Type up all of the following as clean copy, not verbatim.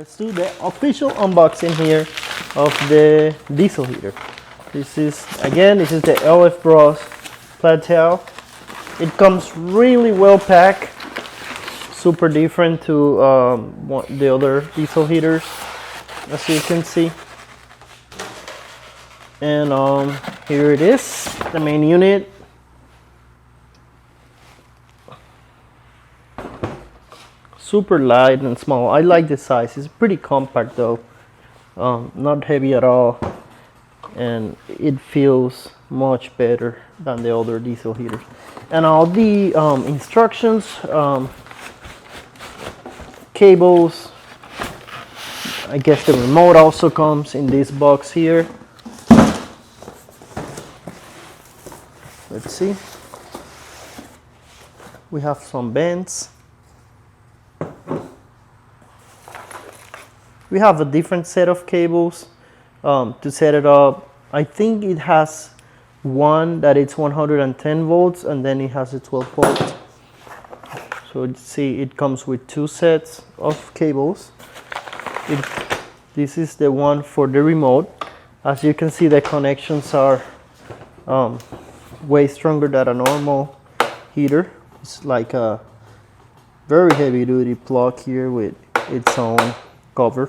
Let's do the official unboxing here of the diesel heater. This is the LF Bros Plateu. It comes really well packed, super different to the other diesel heaters, as you can see. And here it is, the main unit. Super light and small. I like the size. It's pretty compact though, not heavy at all, and it feels much better than the other diesel heaters. And all the instructions, cables, I guess the remote also comes in this box here. Let's see. We have some bands. We have a different set of cables to set it up. I think it has one that it's 110 volts and then it has a 12 volts. So see, it comes with two sets of cables. This is the one for the remote. As you can see, the connections are way stronger than a normal heater. It's like a very heavy duty plug here with its own cover.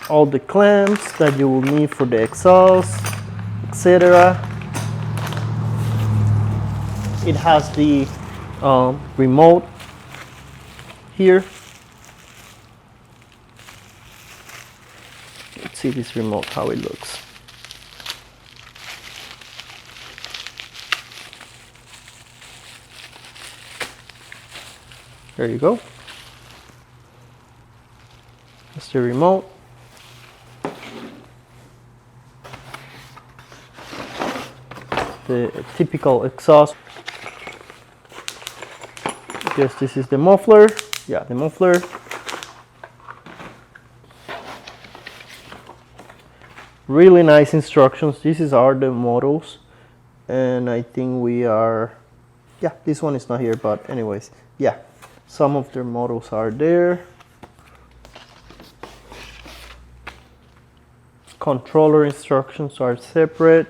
All the clamps that you will need for the exhaust, etc. It has the remote here. Let's see this remote, how it looks. There you go. That's the remote. The typical exhaust. I guess this is the muffler. Yeah, the muffler. Really nice instructions. These are the models, and I think we are, yeah, this one is not here, but anyways, yeah, some of their models are there. Controller instructions are separate.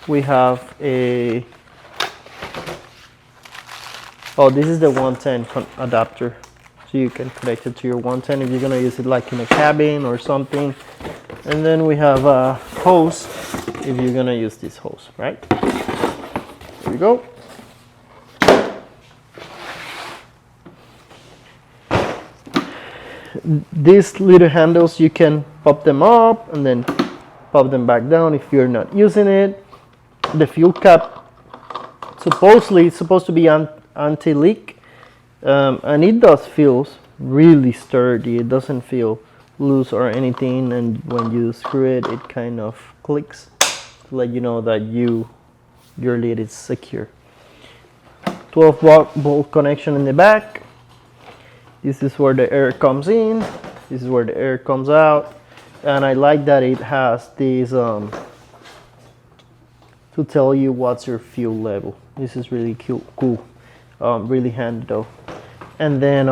We have a, oh, this is the 110 adapter, so you can connect it to your 110 if you're gonna use it like in a cabin or something. And then we have a hose if you're gonna use this hose, right? There you go. These little handles, you can pop them up and then pop them back down if you're not using it. The fuel cap, supposedly it's supposed to be anti-leak, and it does feel really sturdy. It doesn't feel loose or anything, and when you screw it, it kind of clicks to let you know that your lid is secure. 12 volt connection in the back. This is where the air comes in. This is where the air comes out, and I like that it has these to tell you what's your fuel level. This is really cool. Really handy though. And then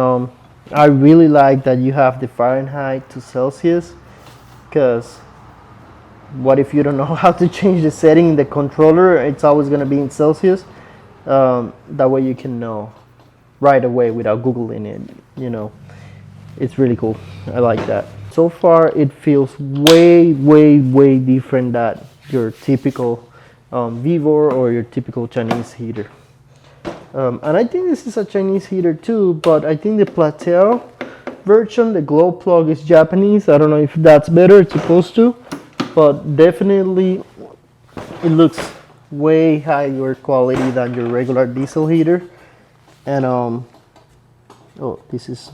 I really like that you have the Fahrenheit to Celsius, because what if you don't know how to change the setting in the controller? It's always going to be in Celsius. That way you can know right away without Googling it, you know. It's really cool. I like that. So far it feels way different than your typical Vivor or your typical Chinese heater. And I think this is a Chinese heater too, but I think the Plateu version, the glow plug, is Japanese. I don't know if that's better, it's supposed to, but definitely it looks way higher quality than your regular diesel heater. And oh, this is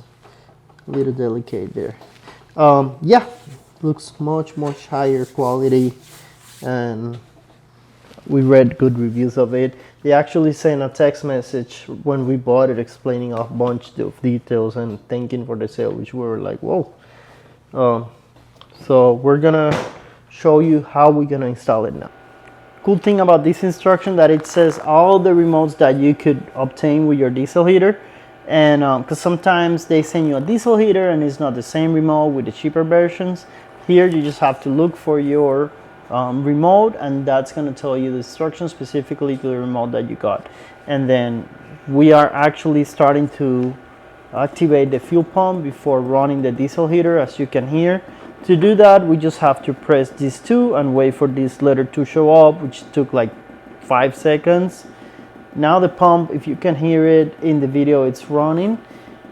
a little delicate there. Yeah, looks much higher quality, and we read good reviews of it. They actually sent a text message when we bought it explaining a bunch of details and thanking for the sale, which we were like, whoa. So we're gonna show you how we're gonna install it now. cool thing about this instruction that it says all the remotes that you could obtain with your diesel heater. And because sometimes they send you a diesel heater and it's not the same remote with the cheaper versions. Here you just have to look for your remote, and that's going to tell you the instructions specifically to the remote that you got. And then we are actually starting to activate the fuel pump before running the diesel heater, as you can hear. To do that, we just have to press these two and wait for this letter to show up, which took like 5 seconds. Now the pump, if you can hear it in the video, it's running.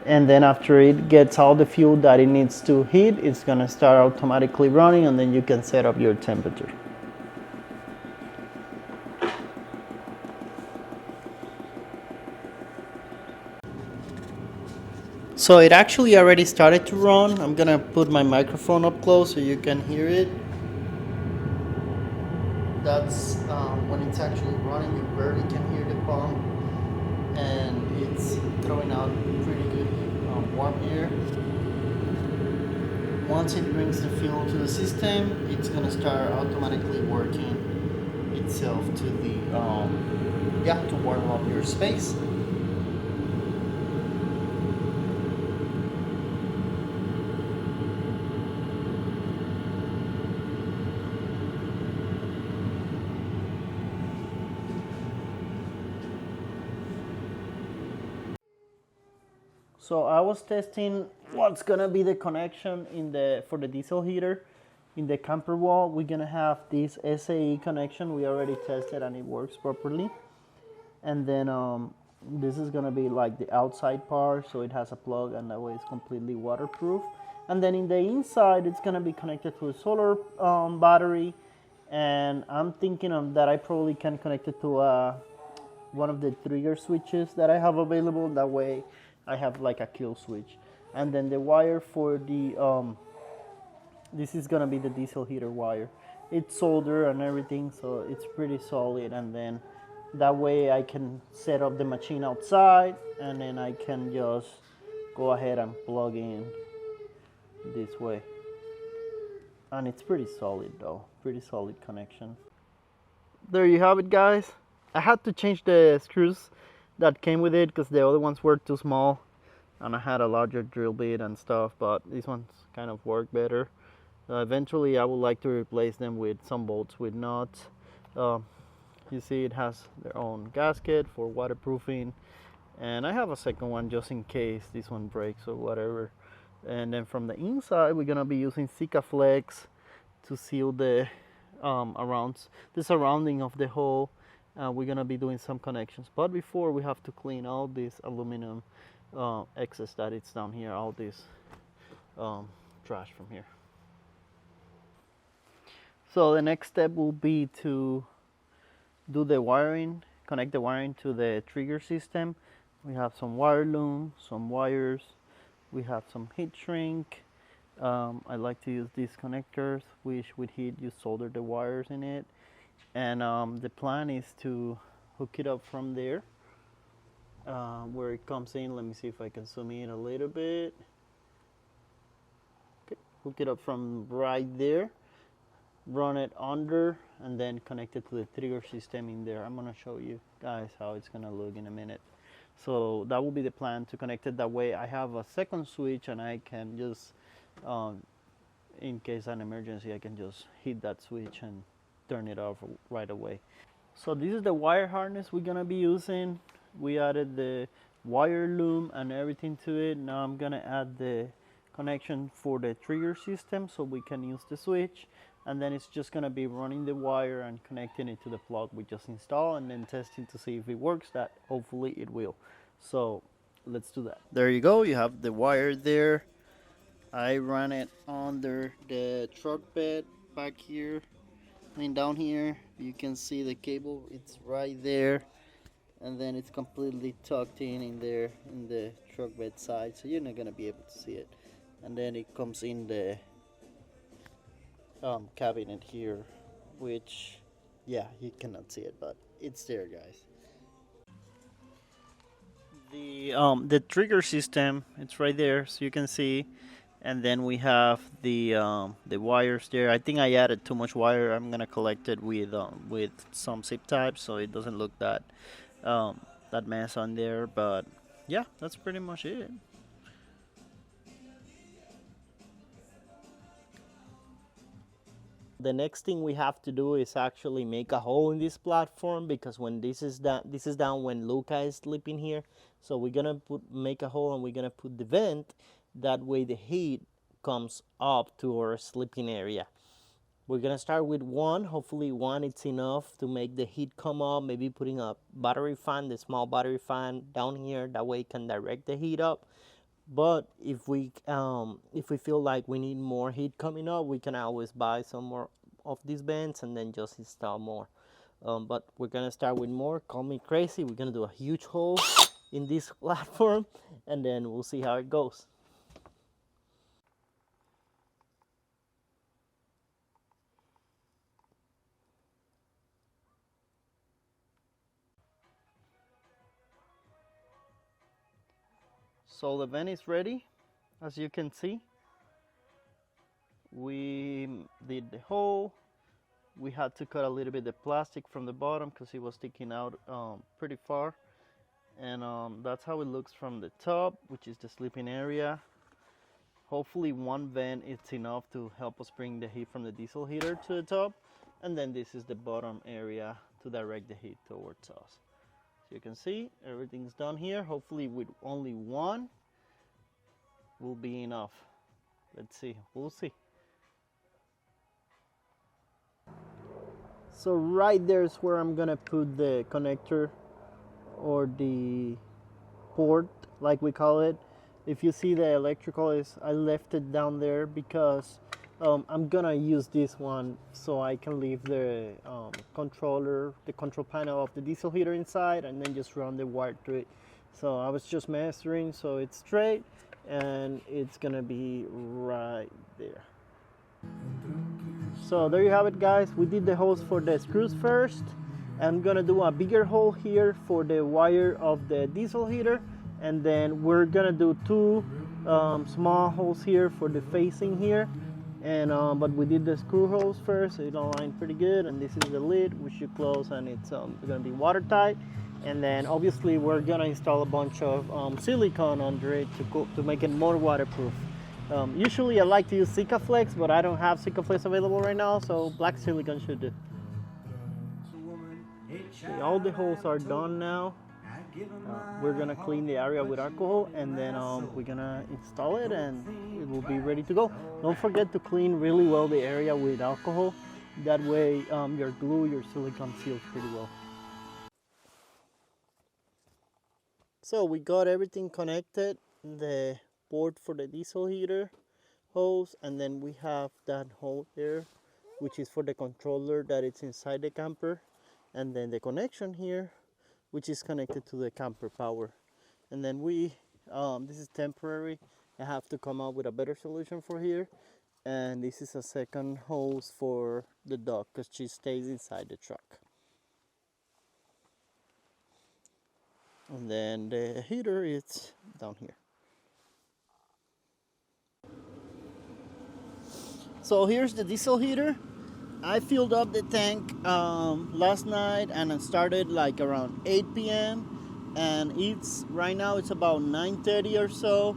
And then after it gets all the fuel that it needs to heat, it's gonna start automatically running, and then you can set up your temperature. So it actually already started to run. I'm gonna put my microphone up close so you can hear it. That's when it's actually running, you barely can hear the pump, and it's throwing out pretty good warm air. Once it brings the fuel to the system, it's gonna start automatically working itself to the to warm up your space. So I was testing what's gonna be the connection for the diesel heater in the camper wall. We're gonna have this SAE connection. We already tested and it works properly. And then this is gonna be like the outside part, so it has a plug, and that way it's completely waterproof. And then in the inside, it's gonna be connected to a solar battery. And I'm thinking that I probably can connect it to one of the trigger switches that I have available. That way I have like a kill switch. And then the wire for the this is gonna be the diesel heater wire. It's soldered and everything, so it's pretty solid. And then that way I can set up the machine outside, and then I can just go ahead and plug in this way. And it's pretty solid though, pretty solid connection. There you have it, guys. I had to change the screws that came with it because the other ones were too small, and I had a larger drill bit and stuff, but these ones kind of work better. Eventually I would like to replace them with some bolts with nuts. You see it has their own gasket for waterproofing, and I have a second one just in case this one breaks or whatever. And then from the inside we're gonna be using Sikaflex to seal the the surrounding of the hole. We're gonna be doing some connections, but before we have to clean all this aluminum excess that it's down here, all this trash from here. So the next step will be to do the wiring, connect the wiring to the trigger system. We have some wire loom, some wires, we have some heat shrink. I like to use these connectors, which with heat you solder the wires in it. And the plan is to hook it up from there where it comes in. Let me see if I can zoom in a little bit. Okay, hook it up from right there, run it under, and then connect it to the trigger system in there. I'm gonna show you guys how it's gonna look in a minute. So that will be the plan, to connect it that way. I have a second switch, and I can just in case an emergency, I can just hit that switch and turn it off right away. So this is the wire harness we're gonna be using. We added the wire loom and everything to it. Now I'm gonna add the connection for the trigger system so we can use the switch, and then it's just gonna be running the wire and connecting it to the plug we just installed, and then testing to see if it works. That hopefully it will. So let's do that. There you go, you have the wire there. I ran it under the truck bed back here. I mean, down here you can see the cable, it's right there, and then it's completely tucked in there in the truck bed side, so you're not gonna be able to see it. And then it comes in the cabinet here, which, yeah, you cannot see it, but it's there, guys. The trigger system, it's right there, so you can see And then we have the wires there. I think I added too much wire. I'm gonna collect it with some zip ties so it doesn't look um, that mess on there. But yeah, that's pretty much it. The next thing we have to do is actually make a hole in this platform, because when this is down when Luca is sleeping here. So we're gonna make a hole, and we're gonna put the vent. That way the heat comes up to our sleeping area. We're gonna start with one. Hopefully one it's enough to make the heat come up. Maybe putting a battery fan, the small battery fan down here. That way it can direct the heat up. But if we feel like we need more heat coming up, we can always buy some more of these vents and then just install more. But we're gonna start with more. Call me crazy. We're gonna do a huge hole in this platform, and then we'll see how it goes. So the vent is ready. As you can see, we did the hole. We had to cut a little bit of the plastic from the bottom because it was sticking out pretty far. And that's how it looks from the top, which is the sleeping area. Hopefully one vent is enough to help us bring the heat from the diesel heater to the top. And then this is the bottom area to direct the heat towards us. So you can see everything's done here. Hopefully with only one will be enough. Let's see, we'll see. So right there is where I'm gonna put the connector, or the port like we call it. If you see the electrical is, I left it down there because I'm gonna use this one so I can leave the controller, the control panel of the diesel heater inside, and then just run the wire through it. So I was just measuring so it's straight, and it's gonna be right there. So there you have it, guys. We did the holes for the screws first. I'm gonna do a bigger hole here for the wire of the diesel heater, and then we're gonna do two small holes here for the facing here. And but we did the screw holes first, so it aligned pretty good. And this is the lid, which you close, and it's gonna be watertight. And then obviously we're gonna install a bunch of silicone under it to make it more waterproof. Usually I like to use Sikaflex, but I don't have Sikaflex available right now, so black silicone should do. Okay, all the holes are done now. We're gonna clean the area with alcohol, and then we're gonna install it, and it will be ready to go. Don't forget to clean really well the area with alcohol. That way your glue, your silicone seals pretty well. So we got everything connected. The port for the diesel heater hose, and then we have that hole there, which is for the controller that it's inside the camper, and then the connection here, which is connected to the camper power. And then we this is temporary. I have to come up with a better solution for here. And this is a second hose for the dog because she stays inside the truck. And then the heater is down here. So here's the diesel heater. I filled up the tank last night, and I started like around 8 p.m. and it's right now it's about 9:30 or so,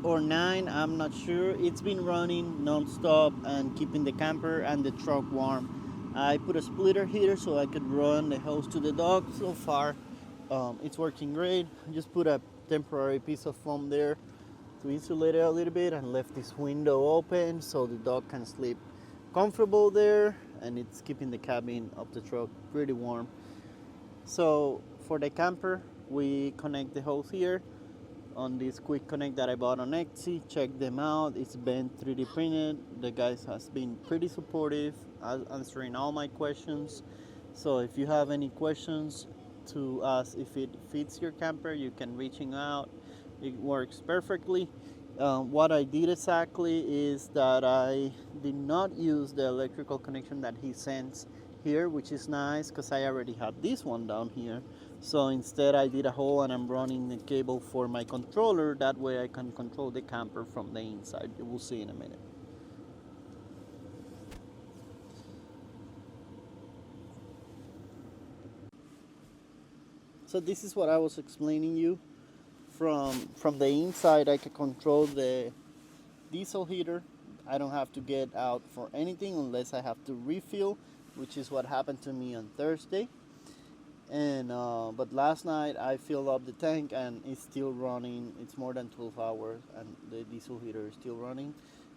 or 9, I'm not sure. It's been running non-stop and keeping the camper and the truck warm. I put a splitter heater so I could run the hose to the dog. So far it's working great. I just put a temporary piece of foam there to insulate it a little bit, and left this window open so the dog can sleep comfortable there, and it's keeping the cabin of the truck pretty warm. So for the camper, we connect the hose here on this quick connect that I bought on Etsy. Check them out. It's been 3D printed. The guys has been pretty supportive, answering all my questions. So if you have any questions to ask if it fits your camper, you can reaching out. It works perfectly. What I did exactly is that I did not use the electrical connection that he sends here, which is nice because I already had this one down here. So instead I did a hole and I'm running the cable for my controller. That way I can control the camper from the inside. You will see in a minute. So this is what I was explaining you. From the inside I can control the diesel heater. I don't have to get out for anything unless I have to refill, which is what happened to me on Thursday. And but last night I filled up the tank and it's still running. It's more than 12 hours and the diesel heater is still running.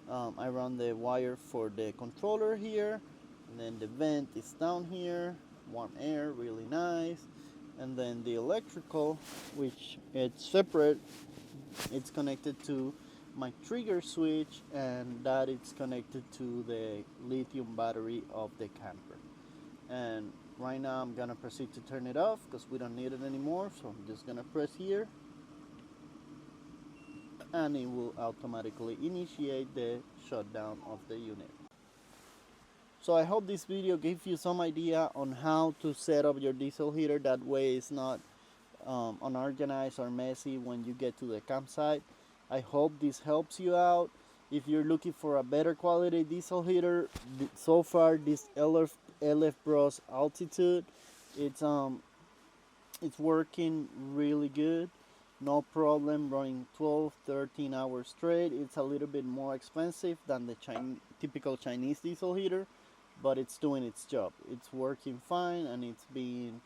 I run the wire for the controller here, and then the vent is down here, warm air, really nice. And then the electrical, which it's separate, it's connected to my trigger switch, and that it's connected to the lithium battery of the camper. And right now I'm gonna proceed to turn it off because we don't need it anymore. So I'm just gonna press here and it will automatically initiate the shutdown of the unit. So I hope this video gave you some idea on how to set up your diesel heater. That way it's not unorganized or messy when you get to the campsite. I hope this helps you out. If you're looking for a better quality diesel heater, so far this LF Bros Altitude, it's working really good. No problem running 12-13 hours straight. It's a little bit more expensive than the typical Chinese diesel heater, but it's doing its job. It's working fine and it's been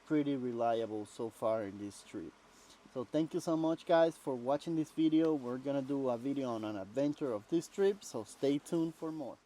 pretty reliable so far in this trip. So thank you so much guys for watching this video. We're gonna do a video on an adventure of this trip, so stay tuned for more.